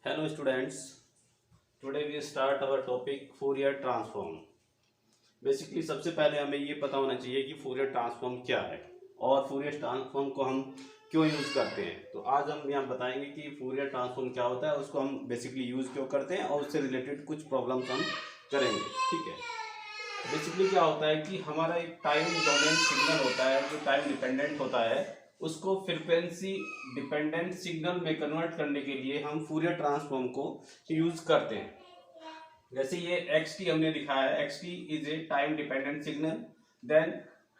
Hello students, today we start our topic Fourier transform. Basically सबसे पहले हमें ये पता होना चाहिए कि Fourier ट्रांसफॉर्म क्या है और Fourier ट्रांसफॉर्म को हम क्यों यूज़ करते हैं। तो आज हम यहाँ बताएंगे कि Fourier ट्रांसफॉर्म क्या होता है, उसको हम बेसिकली यूज़ क्यों करते हैं और उससे रिलेटेड कुछ प्रॉब्लम्स हम करेंगे। ठीक है, बेसिकली क्या होता है कि हमारा एक टाइम डोमेन सिग्नल होता है जो टाइम डिपेंडेंट होता है, उसको फ्रीक्वेंसी डिपेंडेंट सिग्नल में कन्वर्ट करने के लिए हम फूरियर ट्रांसफॉर्म को यूज करते हैं। जैसे ये एक्स टी हमने दिखाया है, X T is a time dependent signal, then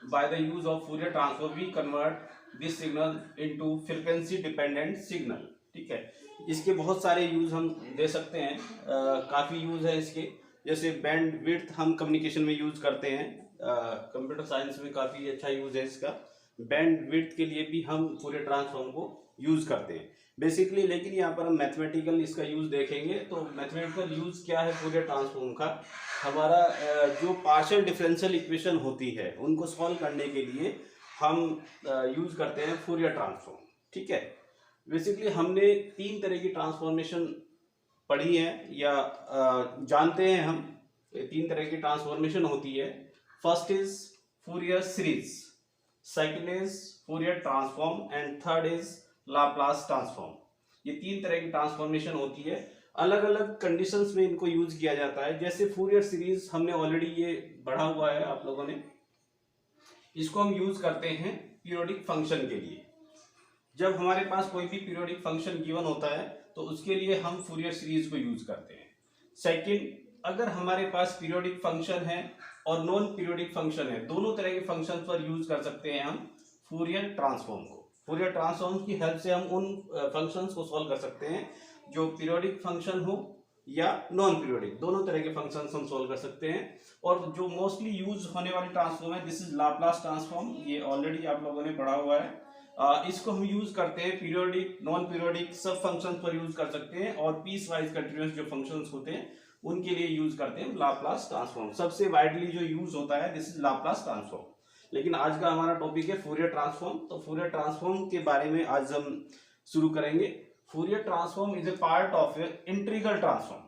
by the use of Fourier transform we convert this signal into frequency dependent signal. ठीक है, इसके बहुत सारे यूज हम दे सकते हैं, काफ़ी यूज है इसके। जैसे बैंड विड्थ हम कम्युनिकेशन में यूज करते हैं, कंप्यूटर साइंस में काफ़ी अच्छा यूज है इसका। बैंड विड्थ के लिए भी हम फूरियर ट्रांसफॉर्म को यूज करते हैं बेसिकली। लेकिन यहाँ पर हम मैथमेटिकल इसका यूज देखेंगे। तो मैथमेटिकल यूज क्या है फूरियर ट्रांसफॉर्म का, हमारा जो पार्शियल डिफरेंशियल इक्वेशन होती है उनको सॉल्व करने के लिए हम यूज करते हैं फूरियर ट्रांसफॉर्म। ठीक है, बेसिकली हमने तीन तरह की ट्रांसफॉर्मेशन पढ़ी है या जानते हैं हम। तीन तरह की ट्रांसफॉर्मेशन होती है। First is Fourier series, second is Fourier transform and third is Laplace transform. ये तीन तरह की ट्रांसफॉर्मेशन होती है, अलग अलग कंडीशंस में इनको यूज किया जाता है। जैसे फूरियर सीरीज हमने ऑलरेडी ये पढ़ा हुआ है आप लोगों ने, इसको हम यूज करते हैं पीरियोडिक फंक्शन के लिए। जब हमारे पास कोई भी पीरियोडिक फंक्शन गिवन होता है तो उसके लिए हम फूरियर सीरीज को यूज करते हैं। सेकंड, अगर हमारे पास पीरियोडिक फंक्शन है और नॉन पीरियोडिक फंक्शन है, दोनों तरह के फंक्शन पर यूज कर सकते हैं हम फूरियर ट्रांसफॉर्म को। फूरियर ट्रांसफॉर्म की हेल्प से हम उन फंक्शंस को सॉल्व कर सकते हैं जो पीरियोडिक फंक्शन हो या नॉन पीरियोडिक, दोनों तरह के फंक्शंस हम सॉल्व कर सकते हैं। और जो मोस्टली यूज होने वाली ट्रांसफॉर्म है दिस इज लाप्लास ट्रांसफॉर्म, ये ऑलरेडी आप लोगों ने पढ़ा हुआ है। इसको हम यूज करते हैं पीरियोडिक नॉन पीरियोडिक सब फंक्शंस पर यूज कर सकते हैं, और पीस वाइज कंटिन्यूअस जो फंक्शंस होते हैं उनके लिए यूज करते हैं लाप्लास ट्रांसफॉर्म। सबसे वाइडली जो यूज होता है दिस इज लाप्लास ट्रांसफॉर्म। लेकिन आज का हमारा टॉपिक है फूरियर ट्रांसफॉर्म। तो फूरियर ट्रांसफॉर्म के बारे में आज हम शुरू करेंगे। Fourier transform is a part of integral transform.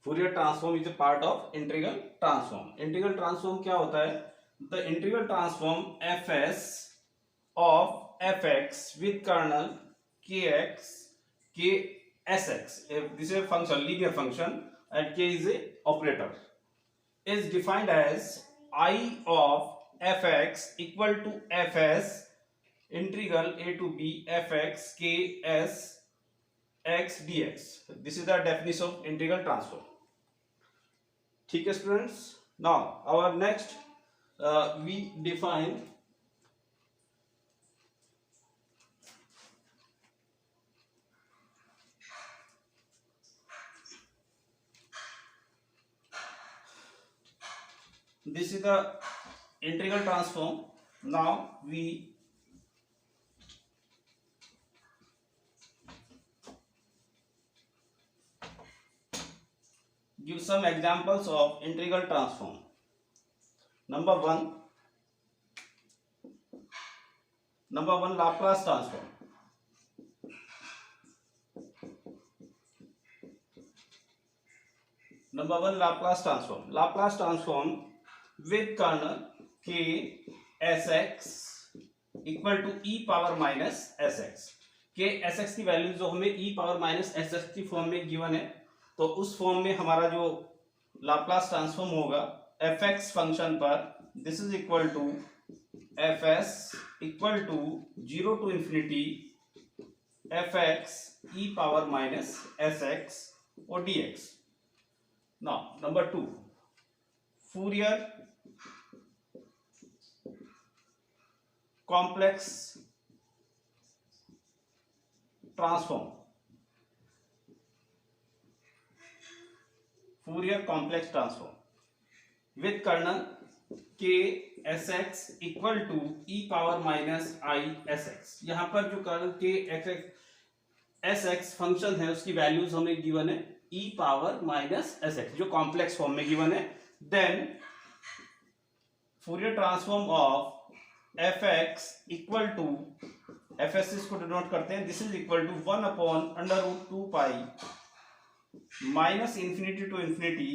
Fourier transform is a part of integral transform. Integral transform क्या होता है? The integral transform F S of fx with kernel kx k sx, this is a function, linear function, and k is a operator, is defined as I of fx equal to fs integral a to b fx k s x dx. This is the definition of integral transform. ठीक है students, now our next we define this is the integral transform. Now we give some examples of integral transform. Number one Laplace transform. Number one Laplace transform. Laplace transform with kernel k sx equal to e power minus sx। k sx की value जो हमें e power minus sx की form में given है, तो उस form में हमारा जो लाप्लास ट्रांसफॉर्म होगा fx फंक्शन पर, this is equal to fs equal to 0 to infinity fx e power minus sx और dx। Now number two, Fourier complex transform. Fourier complex transform with kernel k sx equal to e power minus I sx। यहाँ पर जो colonel k sx function है उसकी values हमें given है e power minus sx, जो complex form में given है। Then Fourier transform of fx equal to F S इसको डिनोट करते हैं, this is equal to 1/√2 minus infinity to infinity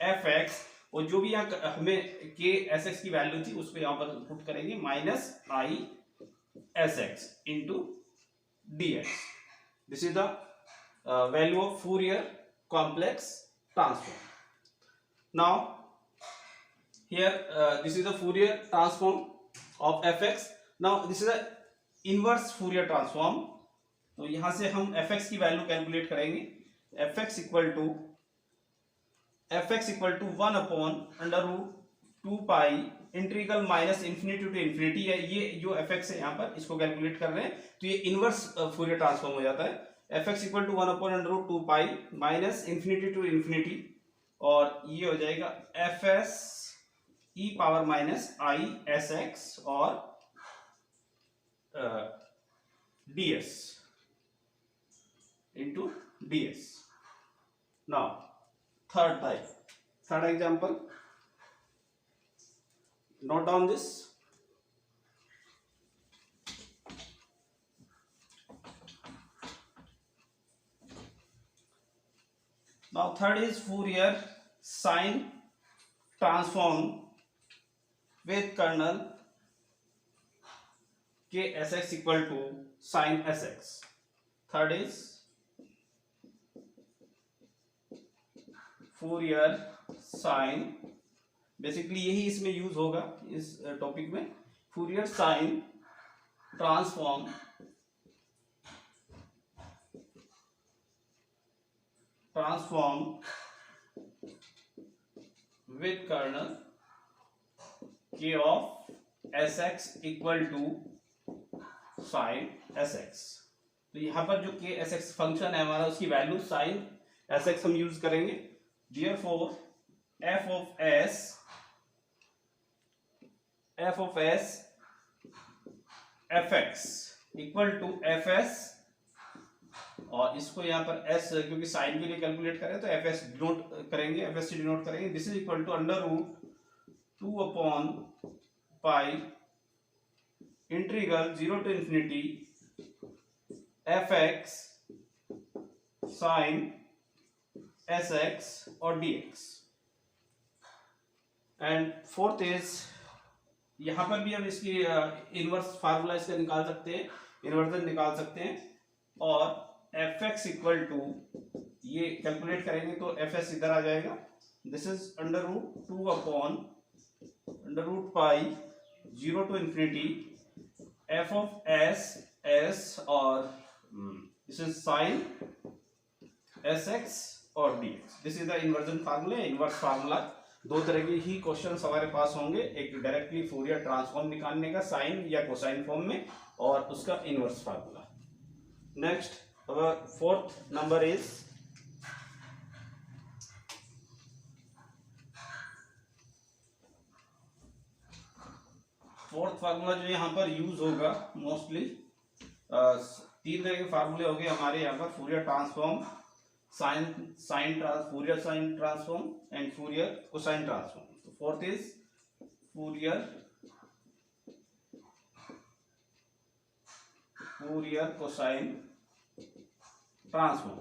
F X, और जो भी यहाँ हमें के एस एक्स की वैल्यू थी उसको यहाँ पर पुट करेंगे minus I S x into D X. This is the value of Fourier complex transform. Now here this is the Fourier transform of fx. Now this is a inverse Fourier transform. तो यहां से हम fx की value calculate करेंगे. fx equal to 1/√2 pi integral minus infinity to infinity है. ये जो fx है यहाँ पर इसको कैलकुलेट कर रहे हैं, तो ये इनवर्स फूरियर ट्रांसफॉर्म हो जाता है. fx equal to 1/√2 pi minus infinity to infinity, और ये हो जाएगा F S E power minus I S X और D S into D S. Now third example, note down this. Now third is Fourier sine transform with kernel k sx equal to sine sx. Third is Fourier sine, basically यही इसमें use होगा इस topic में. Fourier sine transform with kernel k of sx equal to sin sx. तो यहाँ पर जो k sx function है हमारा, उसकी वैल्यू sin sx हम यूज करेंगे. Therefore f of s fx equal to fs, और इसको यहाँ पर s क्योंकि साइन के लिए कैलकुलेट करें तो एफ एस डिनोट करेंगे, एफ एस से डिनोट करेंगे. This is equal to √2 pi integral 0 to infinity F X sine S X और D X. And fourth is, यहाँ पर भी हम इसकी इनवर्स फार्मूला इसका निकाल सकते हैं, इन्वर्जन निकाल सकते हैं. और एफ एक्स इक्वल टू, ये कैलकुलेट करेंगे तो एफ एस इधर आ जाएगा. This is √2 pi 0 to infinity F of S S, और this is sine S X और D X. This is the inversion formula, inverse formula. दो तरह के ही क्वेश्चन हमारे पास होंगे, एक डायरेक्टली फूरियर ट्रांसफॉर्म निकालने का साइन या कोसाइन फॉर्म में, और उसका inverse formula. Next our fourth number is fourth formula जो यहाँ पर यूज होगा मोस्टली, तीन तरह के फार्मूले हो गए हमारे यहाँ पर. Fourier transform, Fourier sine transform and Fourier cosine transform. तो fourth is Fourier cosine transform.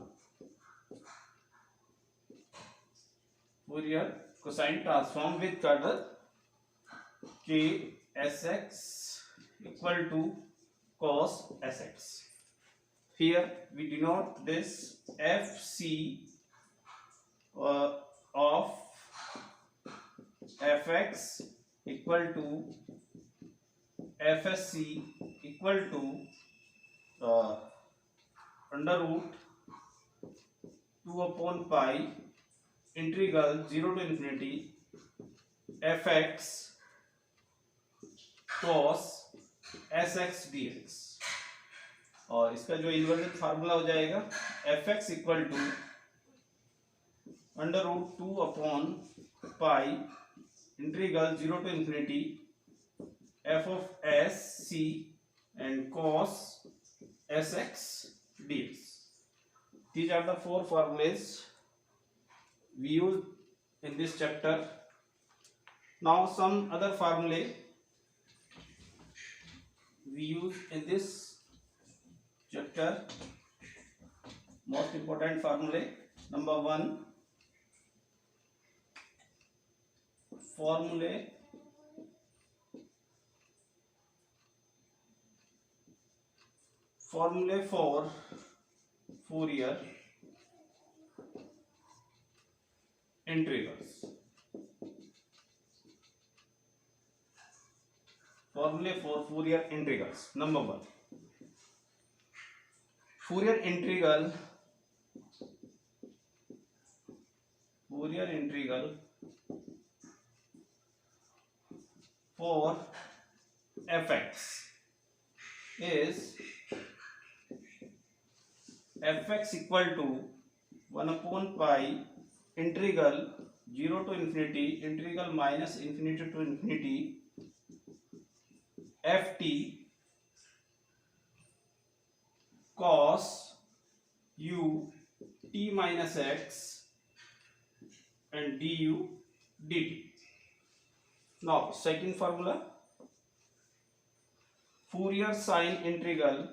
Fourier cosine transform with kernel k sx equal to cos sx. Here we denote this fc of fx equal to fsc equal to √2 pi integral 0 to infinity fx cos sx dx. और इसका जो inversion formula हो जाएगा fx equal to √2 pi integral 0 to infinity f of s c and cos sx dx. These are the four formulas we use in this chapter. Now some other formulae we use in this chapter most important formulae. Number one, formulae for Fourier integrals. Formulae for Fourier integrals. Number one, Fourier integral for fx is fx equal to 1 upon pi integral 0 to infinity integral minus infinity to infinity ft cos u t minus x and du dt. Now second formula, Fourier sine integral